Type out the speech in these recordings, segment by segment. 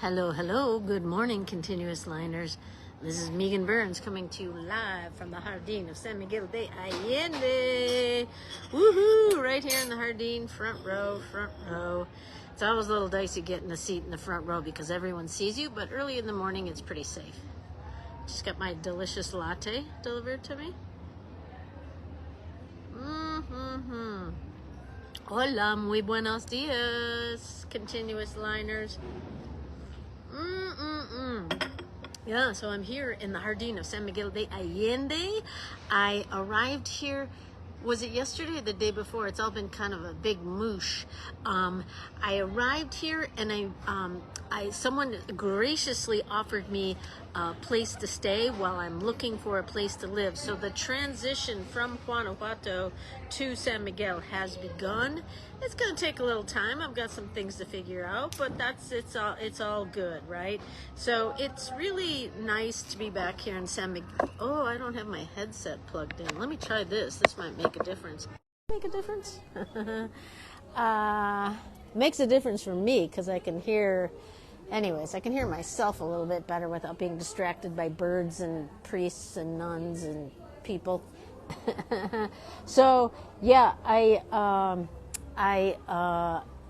Hello, hello, good morning, continuous liners. This is Meagan Burns coming to you live from the Jardín of San Miguel de Allende. Woohoo! Right here in the Jardín, front row, front row. It's always a little dicey getting a seat in the front row because everyone sees you, but early in the morning it's pretty safe. Just got my delicious latte delivered to me. Hola, muy buenos dias, continuous liners. Yeah, so I'm here in the Jardín of San Miguel de Allende. I arrived here, was it yesterday or the day before? It's all been kind of a big moosh. I arrived here and someone graciously offered me a place to stay while I'm looking for a place to live. So the transition from Guanajuato to San Miguel has begun. It's going to take a little time. I've got some things to figure out, but it's all good, right? So it's really nice to be back here in San Miguel. Oh, I don't have my headset plugged in. Let me try this. This might make a difference. Make a difference? Makes a difference for me because I can hear. Anyways, I can hear myself a little bit better without being distracted by birds and priests and nuns and people. So yeah, I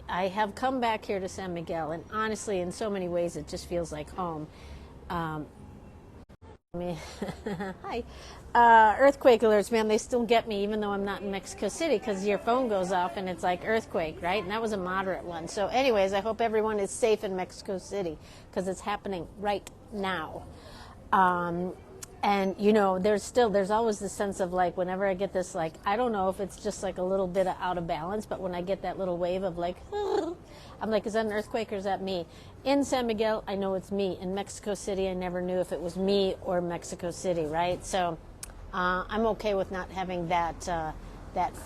have come back here to San Miguel, and honestly, in so many ways, it just feels like home. Hi. Earthquake alerts, man, they still get me even though I'm not in Mexico City because your phone goes off and it's like earthquake, right? And that was a moderate one. So anyways, I hope everyone is safe in Mexico City because it's happening right now. And, you know, there's always this sense of like, whenever I get this, like, I don't know if it's just like a little bit of out of balance, but when I get that little wave of like, I'm like, is that an earthquake or is that me? In San Miguel, I know it's me. In Mexico City, I never knew if it was me or Mexico City, right? So I'm okay with not having that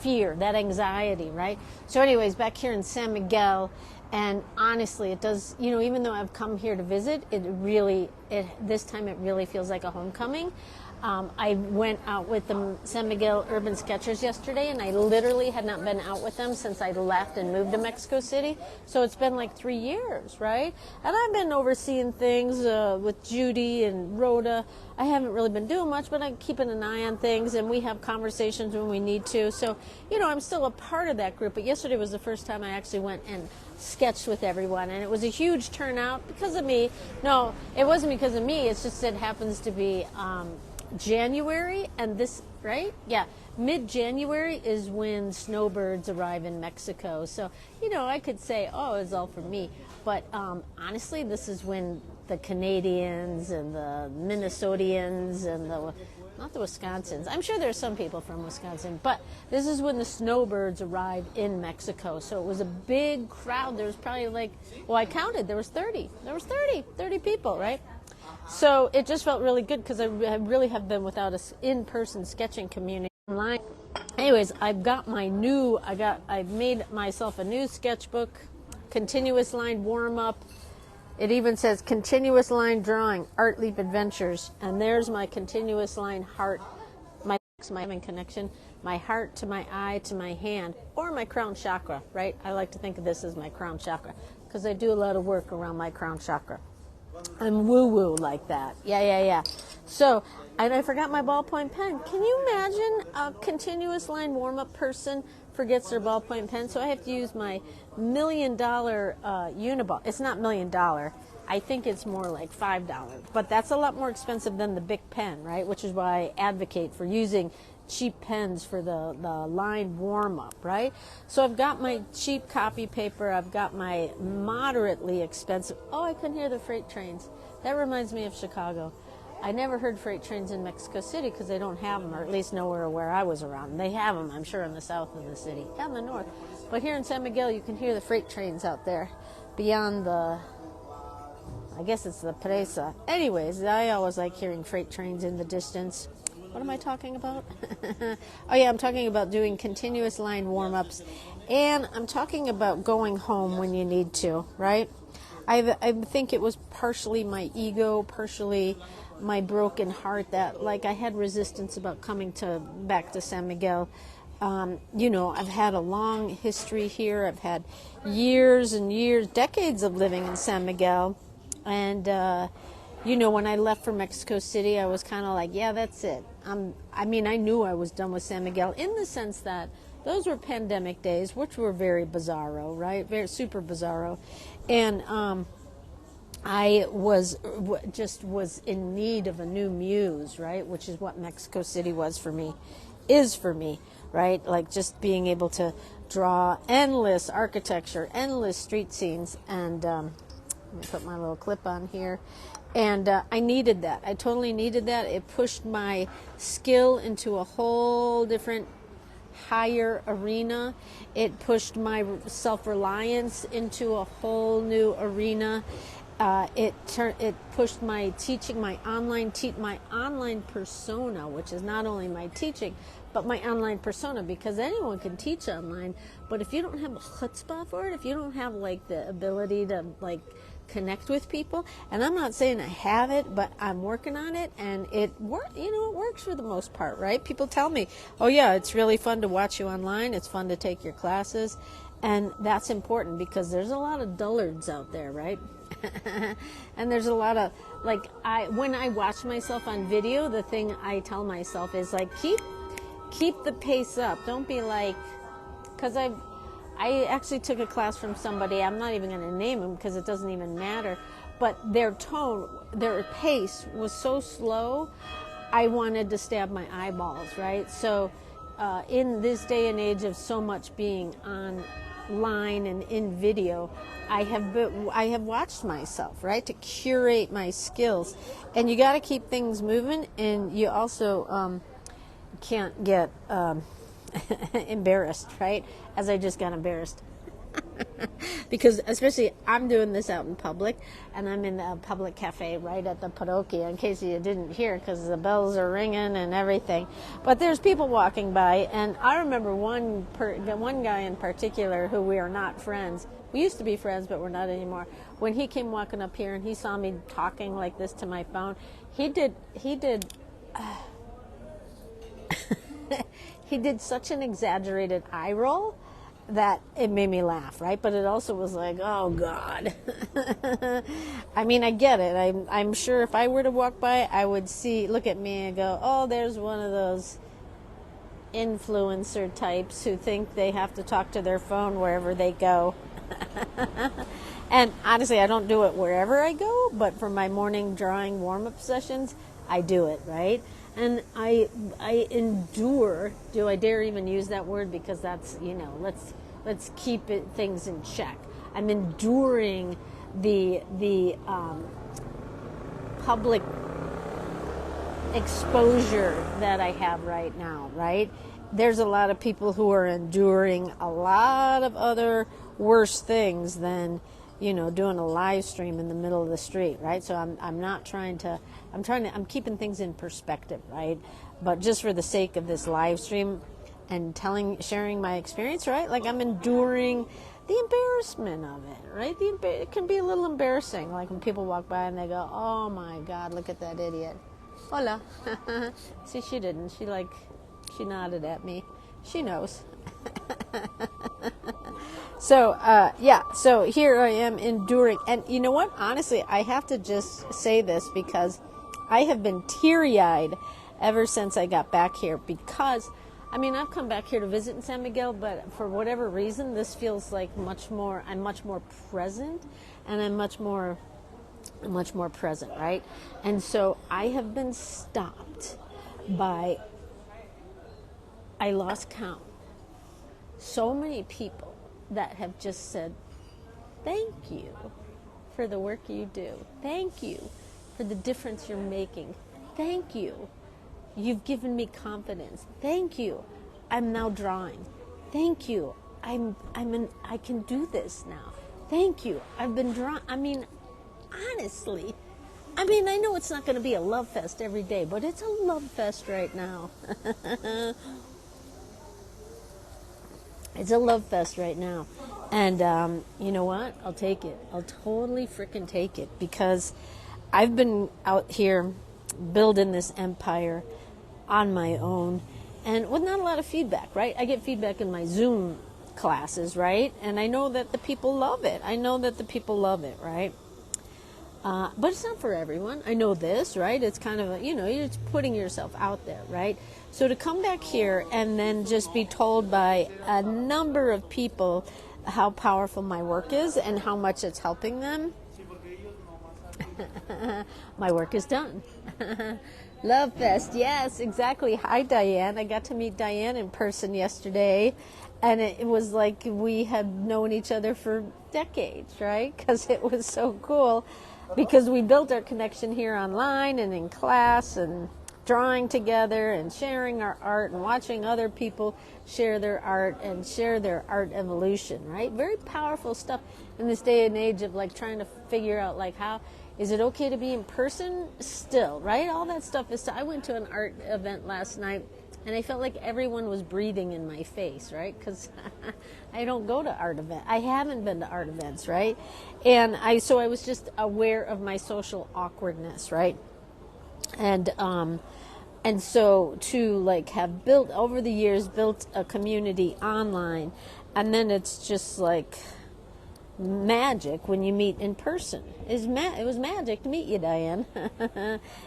fear, that anxiety, right? So anyways, back here in San Miguel, and honestly, it does, you know, even though I've come here to visit, this time it really feels like a homecoming. I went out with the San Miguel Urban Sketchers yesterday, and I literally had not been out with them since I left and moved to Mexico City. So it's been like 3 years, right? And I've been overseeing things with Judy and Rhoda. I haven't really been doing much, but I'm keeping an eye on things, and we have conversations when we need to. So, you know, I'm still a part of that group, but yesterday was the first time I actually went and sketched with everyone, and it was a huge turnout because of me. No, it wasn't because of me. It's just it happens to be January, and this, right? Yeah, mid-January is when snowbirds arrive in Mexico. So, you know, I could say, oh, it's all for me. But honestly, this is when the Canadians and the Minnesotians and not the Wisconsins. I'm sure there's some people from Wisconsin, but this is when the snowbirds arrive in Mexico. So it was a big crowd. There was probably like, well, I counted, there was 30 people, right? So it just felt really good because I really have been without an in-person sketching community online. Anyways, I've made myself a new sketchbook, continuous line warm-up. It even says continuous line drawing, Art Leap Adventures. And there's my continuous line heart, my having connection, my heart to my eye to my hand, or my crown chakra, right? I like to think of this as my crown chakra because I do a lot of work around my crown chakra. I'm woo-woo like that. Yeah. So, and I forgot my ballpoint pen. Can you imagine a continuous line warm-up person forgets their ballpoint pen? So I have to use my $1 million Uniball. It's not $1 million. I think it's more like $5. But that's a lot more expensive than the Bic pen, right? Which is why I advocate for using cheap pens for the line warm-up, right? So I've got my cheap copy paper. I've got my moderately expensive. Oh, I couldn't hear the freight trains. That reminds me of Chicago. I never heard freight trains in Mexico City because they don't have them, or at least nowhere where I was around. They have them, I'm sure, in the south of the city and the north. But here in San Miguel, you can hear the freight trains out there beyond I guess it's the Presa. Anyways, I always like hearing freight trains in the distance. What am I talking about? Oh yeah, I'm talking about doing continuous line warm-ups, and I'm talking about going home when you need to, right? I think it was partially my ego, partially my broken heart that, like, I had resistance about coming back to San Miguel. You know, I've had a long history here. I've had years and years, decades of living in San Miguel. And when I left for Mexico City, I was kind of like, yeah, that's it. I knew I was done with San Miguel in the sense that those were pandemic days, which were very bizarro, right? Very super bizarro. And I was in need of a new muse, right? Which is what Mexico City is for me, right? Like just being able to draw endless architecture, endless street scenes. And let me put my little clip on here. And I needed that. I totally needed that. It pushed my skill into a whole different higher arena. It pushed my self-reliance into a whole new arena. It pushed my teaching, my online persona, which is not only my teaching, but my online persona, because anyone can teach online. But if you don't have a chutzpah for it, if you don't have like the ability to like connect with people, and I'm not saying I have it, but I'm working on it, and it works for the most part, right? People tell me, oh yeah, it's really fun to watch you online, it's fun to take your classes, and that's important because there's a lot of dullards out there, right? And there's a lot of when I watch myself on video, the thing I tell myself is like, keep the pace up. Don't be like, because I actually took a class from somebody, I'm not even going to name him because it doesn't even matter, but their tone, their pace was so slow, I wanted to stab my eyeballs, right? So in this day and age of so much being online and in video, I have watched myself, right, to curate my skills. And you got to keep things moving, and you also can't get embarrassed, right? As I just got embarrassed. Because especially I'm doing this out in public, and I'm in a public cafe right at the paroquia, in case you didn't hear, because the bells are ringing and everything. But there's people walking by, and I remember one guy in particular who we are not friends. We used to be friends, but we're not anymore. When he came walking up here and he saw me talking like this to my phone, he did he did such an exaggerated eye roll that it made me laugh, right? But it also was like, oh God. I mean, I get it. I'm sure if I were to walk by, I would look at me and go, oh, there's one of those influencer types who think they have to talk to their phone wherever they go. And honestly, I don't do it wherever I go, but for my morning drawing warm-up sessions, I do it, right? And I endure. Do I dare even use that word? Because that's, let's keep things in check. I'm enduring the public exposure that I have right now, right? There's a lot of people who are enduring a lot of other worse things than, doing a live stream in the middle of the street, right? So I'm keeping things in perspective, right? But just for the sake of this live stream and sharing my experience, right? Like I'm enduring the embarrassment of it, right? It can be a little embarrassing, like when people walk by and they go, oh my God, look at that idiot. Hola. See, she didn't. She nodded at me. She knows. So here I am enduring. And you know what? Honestly, I have to just say this because I have been teary-eyed ever since I got back here, because, I've come back here to visit in San Miguel, but for whatever reason, this feels like I'm much more present, and I'm much more present, right? And so I have been stopped by, I lost count, so many people that have just said, thank you for the work you do. Thank you for the difference you're making. Thank you. You've given me confidence. Thank you. I'm now drawing. Thank you. I can do this now. Thank you. I've been drawing. Honestly, I know it's not going to be a love fest every day, but it's a love fest right now. It's a love fest right now. And you know what? I'll take it. I'll totally freaking take it, because I've been out here building this empire on my own and with not a lot of feedback, right? I get feedback in my Zoom classes, right? And I know that the people love it. Right? But it's not for everyone. I know this, right? It's kind of, you're just putting yourself out there, right? So to come back here and then just be told by a number of people how powerful my work is and how much it's helping them, my work is done. Love Fest, yes, exactly. Hi, Diane. I got to meet Diane in person yesterday, and it was like we had known each other for decades, right? Because it was so cool, because we built our connection here online and in class and drawing together and sharing our art and watching other people share their art and share their art evolution, right? Very powerful stuff in this day and age of like trying to figure out like how is it okay to be in person still, right? All that stuff is. I went to an art event last night, and I felt like everyone was breathing in my face, right? Because I don't go to art events. I haven't been to art events, right? And so I was just aware of my social awkwardness, right? And so to like have built over the years, built a community online, and then it's just like magic when you meet in person. It was magic to meet you, Diane.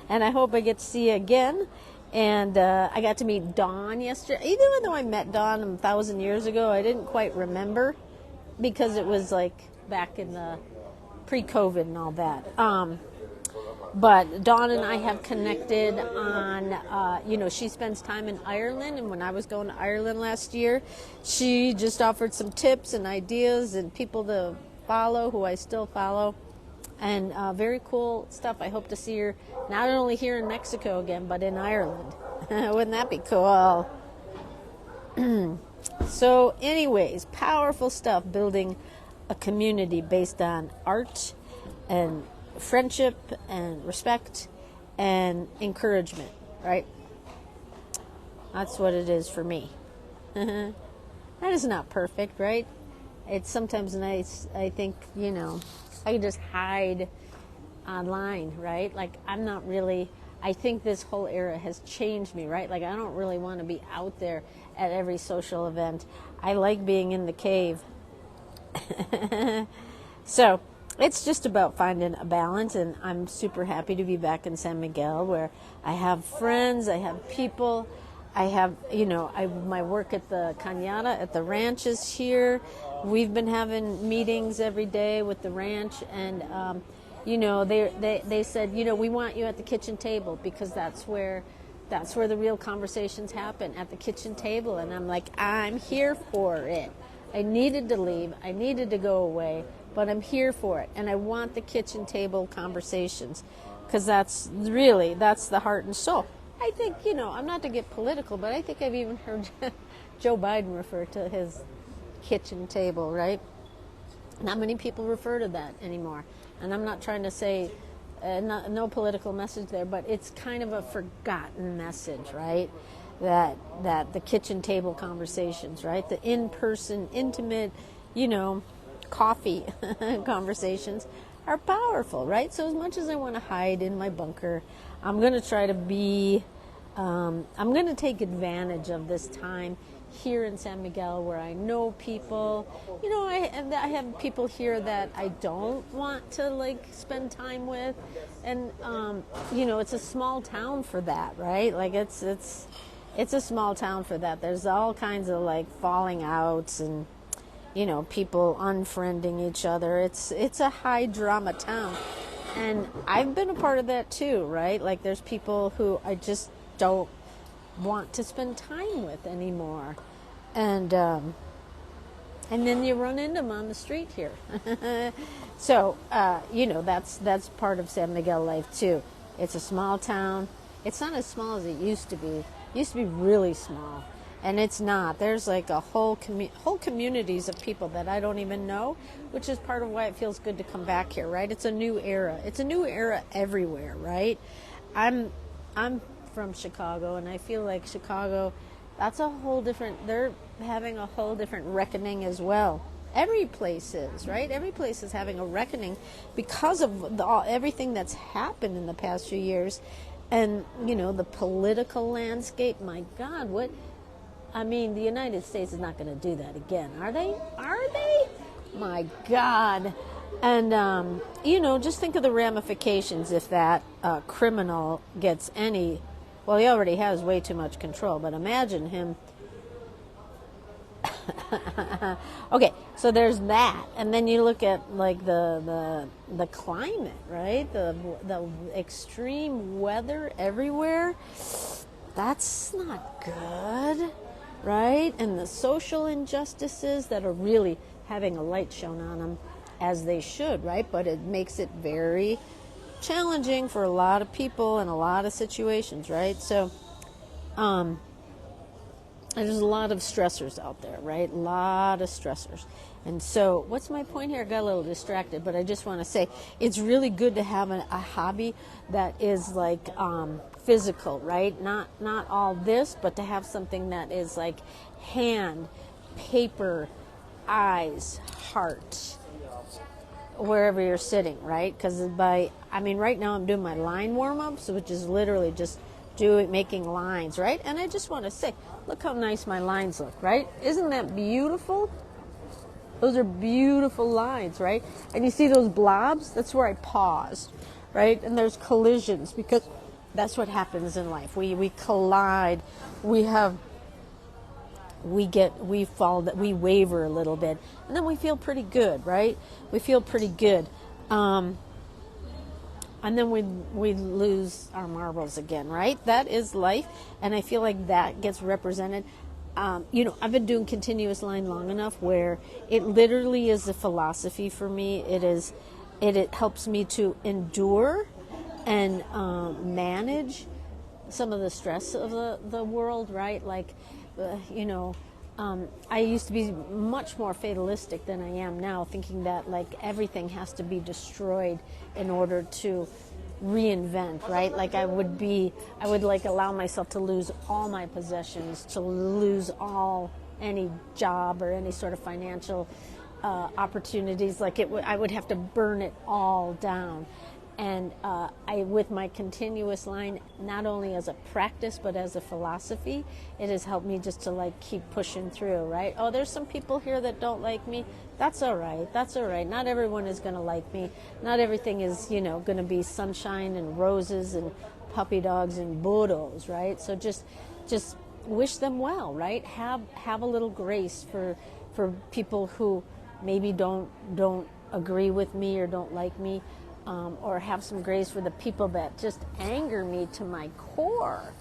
And I hope I get to see you again. And I got to meet Dawn yesterday. Even though I met Dawn 1,000 years ago, I didn't quite remember because it was like back in the pre-COVID and all that. But Dawn and I have connected on, she spends time in Ireland. And when I was going to Ireland last year, she just offered some tips and ideas and people to follow who I still follow. And very cool stuff. I hope to see her not only here in Mexico again, but in Ireland. Wouldn't that be cool? So anyways, powerful stuff, building a community based on art and friendship and respect and encouragement, right? That's what it is for me. That is not perfect, right? It's sometimes nice, I think, I can just hide online, right? Like I think this whole era has changed me, right? Like I don't really want to be out there at every social event. I like being in the cave. So it's just about finding a balance, and I'm super happy to be back in San Miguel where I have friends, I have people, I have, my work at the Cañada, at the ranch is here. We've been having meetings every day with the ranch, and, they said, we want you at the kitchen table because that's where the real conversations happen, at the kitchen table. And I'm like, I'm here for it. I needed to leave. I needed to go away. But I'm here for it, and I want the kitchen table conversations because that's the heart and soul. I think, I'm not to get political, but I think I've even heard Joe Biden refer to his kitchen table, right? Not many people refer to that anymore, and I'm not trying to say no political message there, but it's kind of a forgotten message, right? That the kitchen table conversations, right? The in-person, intimate, coffee conversations are powerful, right? So as much as I want to hide in my bunker, I'm going to try to be, I'm going to take advantage of this time here in San Miguel where I know people. I have people here that I don't want to spend time with, and it's a small town for that, right? Like it's a small town for that. There's all kinds of falling outs and people unfriending each other. It's a high drama town. And I've been a part of that too, right? Like there's people who I just don't want to spend time with anymore. And then you run into them on the street here. So, that's part of San Miguel life too. It's a small town. It's not as small as it used to be. It used to be really small. And it's not. There's a whole communities of people that I don't even know, which is part of why it feels good to come back here, right? It's a new era. It's a new era everywhere, right? I'm from Chicago, and I feel like Chicago, that's a whole different, they're having a whole different reckoning as well. Every place is, right? Every place is having a reckoning because of everything that's happened in the past few years. And, the political landscape, my God, the United States is not going to do that again, are they? My God. And, just think of the ramifications if that criminal gets any, well, he already has way too much control, but imagine him. Okay, so there's that. And then you look at like the climate, right? The extreme weather everywhere. That's not good, right? And the social injustices that are really having a light shown on them, as they should, right? But it makes it very challenging for a lot of people in a lot of situations, right? So there's a lot of stressors out there, right? A lot of stressors. And so what's my point here? I got a little distracted, but I just want to say it's really good to have a hobby that is like physical, right? Not all this, but to have something that is like hand, paper, eyes, heart, wherever you're sitting, right? Because right now I'm doing my line warm-ups, which is literally just making lines, right? And I just want to say, look how nice my lines look, right? Isn't that beautiful? Those are beautiful lines, right? And you see those blobs? That's where I paused, right? And there's collisions, because that's what happens in life. We collide. We fall, we waver a little bit, and then we feel pretty good, right? We feel pretty good. And then we lose our marbles again, right? That is life, and I feel like that gets represented. I've been doing continuous line long enough where it literally is a philosophy for me. It helps me to endure and manage some of the stress of the world, right? Like, I used to be much more fatalistic than I am now, thinking that like everything has to be destroyed in order to reinvent, right? Like I would like allow myself to lose all my possessions, to lose any job or any sort of financial opportunities. Like I would have to burn it all down. And with my continuous line, not only as a practice, but as a philosophy, it has helped me just to like keep pushing through, right? Oh, there's some people here that don't like me. That's all right. That's all right. Not everyone is going to like me. Not everything is, going to be sunshine and roses and puppy dogs and burros, right? So just wish them well, right? Have a little grace for people who maybe don't agree with me or don't like me. Or have some grace for the people that just anger me to my core,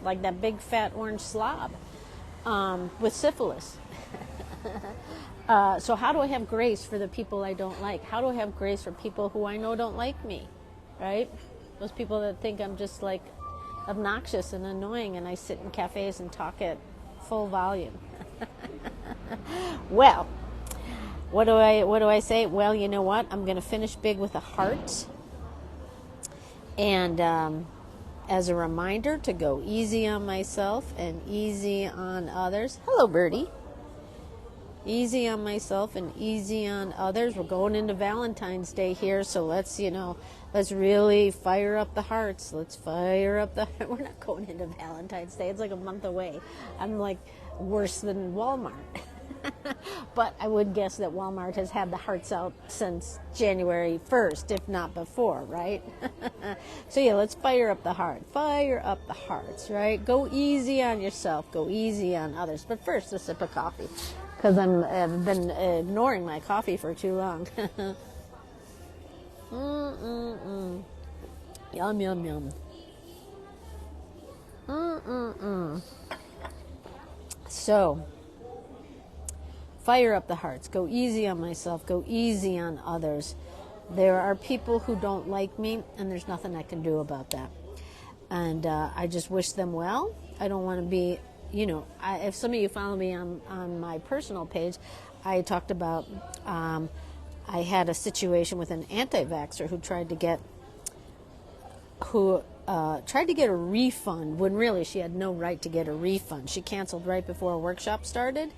like that big fat orange slob with syphilis. So how do I have grace for the people I don't like? How do I have grace for people who I know don't like me, right? Those people that think I'm just like obnoxious and annoying and I sit in cafes and talk at full volume. Well, what do I say? Well, you know what? I'm going to finish big with a heart. And as a reminder to go easy on myself and easy on others. Hello, Birdie. Easy on myself and easy on others. We're going into Valentine's Day here, so let's really fire up the hearts. Let's fire up the... We're not going into Valentine's Day. It's like a month away. I'm like worse than Walmart. But I would guess that Walmart has had the hearts out since January 1st, if not before, right? So yeah, let's fire up the heart. Fire up the hearts, right? Go easy on yourself. Go easy on others. But first, a sip of coffee, because I've been ignoring my coffee for too long. Yum, yum, yum. So... fire up the hearts. Go easy on myself. Go easy on others. There are people who don't like me, and there's nothing I can do about that. And I just wish them well. I don't want to be, if some of you follow me on my personal page, I talked about I had a situation with an anti-vaxxer who tried to get a refund when really she had no right to get a refund. She canceled right before a workshop started.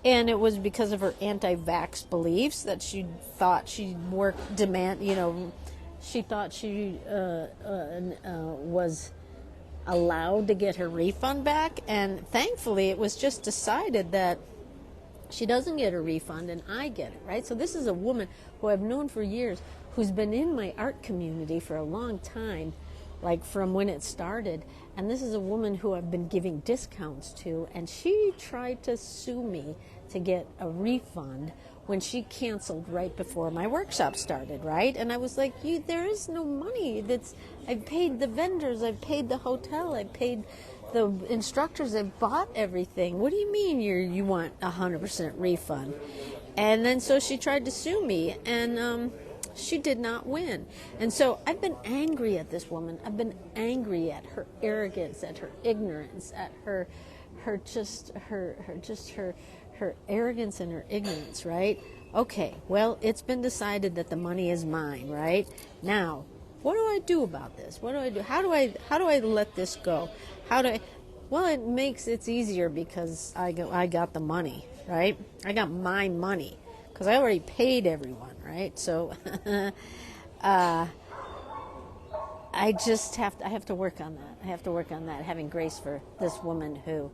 And it was because of her anti-vax beliefs that she thought she thought she was allowed to get her refund back. And thankfully, it was just decided that She doesn't get a refund, and I get it, right? So this is a woman who I've known for years, who's been in my art community for a long time, like from when it started. And this is a woman who I've been giving discounts to, and she tried to sue me to get a refund when she canceled right before my workshop started, right? And I was like, there is no money. I've paid the vendors, I've paid the hotel, I've paid the instructors, I've bought everything. What do you mean you want 100% refund? And then so she tried to sue me, and she did not win. And so I've been angry at this woman. I've been angry at her arrogance, at her ignorance, at her arrogance and her ignorance, right? Okay, well, it's been decided that the money is mine, right? Now, what do I do about this? What do I do? How do I let this go? Well, it's easier because I got the money, right? I got my money because I already paid everyone, right? So I have to work on that. I have to work on that, having grace for this woman who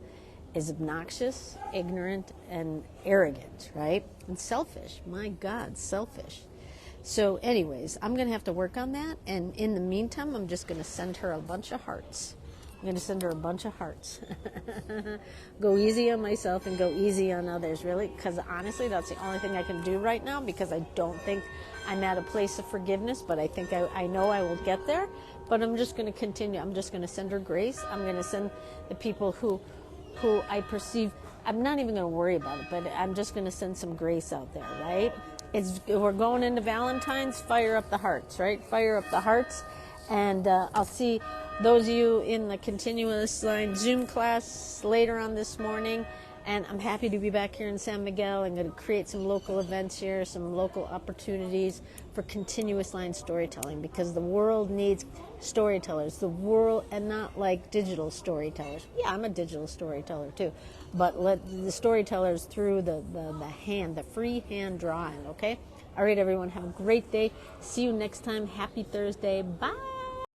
is obnoxious, ignorant, and arrogant, right? And selfish. My God, selfish. So anyways, I'm going to have to work on that. And in the meantime, I'm just going to send her a bunch of hearts. I'm going to send her a bunch of hearts. Go easy on myself and go easy on others, really. Because honestly, that's the only thing I can do right now, because I don't think I'm at a place of forgiveness. But I think I know I will get there. But I'm just going to continue. I'm just going to send her grace. I'm going to send the people who I perceive, I'm not even going to worry about it, but I'm just going to send some grace out there, right? We're going into Valentine's, fire up the hearts, right? Fire up the hearts. And I'll see those of you in the continuous line Zoom class later on this morning. And I'm happy to be back here in San Miguel. I'm going to create some local events here, some local opportunities for continuous line storytelling, because the world needs storytellers. The world, and not like digital storytellers. Yeah, I'm a digital storyteller too. But let the storytellers through the free hand drawing, okay? All right, everyone, have a great day. See you next time. Happy Thursday. Bye.